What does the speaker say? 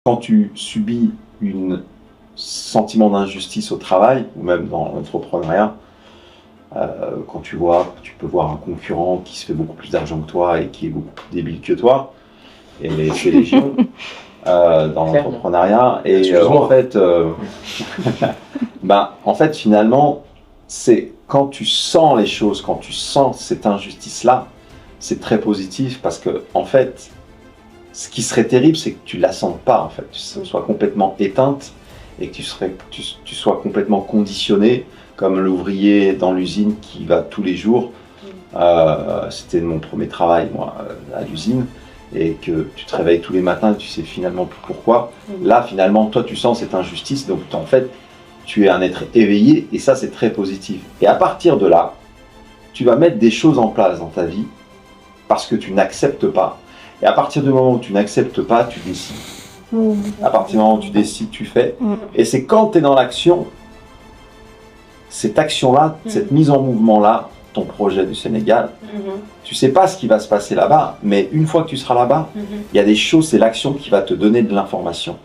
quand tu subis un sentiment d'injustice au travail, ou même dans l'entrepreneuriat, quand tu peux voir un concurrent qui se fait beaucoup plus d'argent que toi et qui est beaucoup plus débile que toi, et c'est légion dans l'entrepreneuriat. Et en fait, finalement, c'est quand tu sens les choses, quand tu sens cette injustice-là, c'est très positif parce que, en fait, ce qui serait terrible, c'est que tu la sentes pas, en fait, tu sois complètement éteinte et que tu sois complètement conditionné, comme l'ouvrier dans l'usine qui va tous les jours. C'était mon premier travail, moi, à l'usine, et que tu te réveilles tous les matins et tu sais finalement plus pourquoi. Là, finalement, toi, tu sens cette injustice, donc en fait, tu es un être éveillé, et ça, c'est très positif. Et à partir de là, tu vas mettre des choses en place dans ta vie, parce que tu n'acceptes pas. Et à partir du moment où tu n'acceptes pas, tu décides. À partir du moment où tu décides, tu fais. Et c'est quand tu es dans l'action, cette action-là, cette mise en mouvement-là, ton projet du Sénégal, tu sais pas ce qui va se passer là-bas, mais une fois que tu seras là-bas, il y a des choses, c'est l'action qui va te donner de l'information.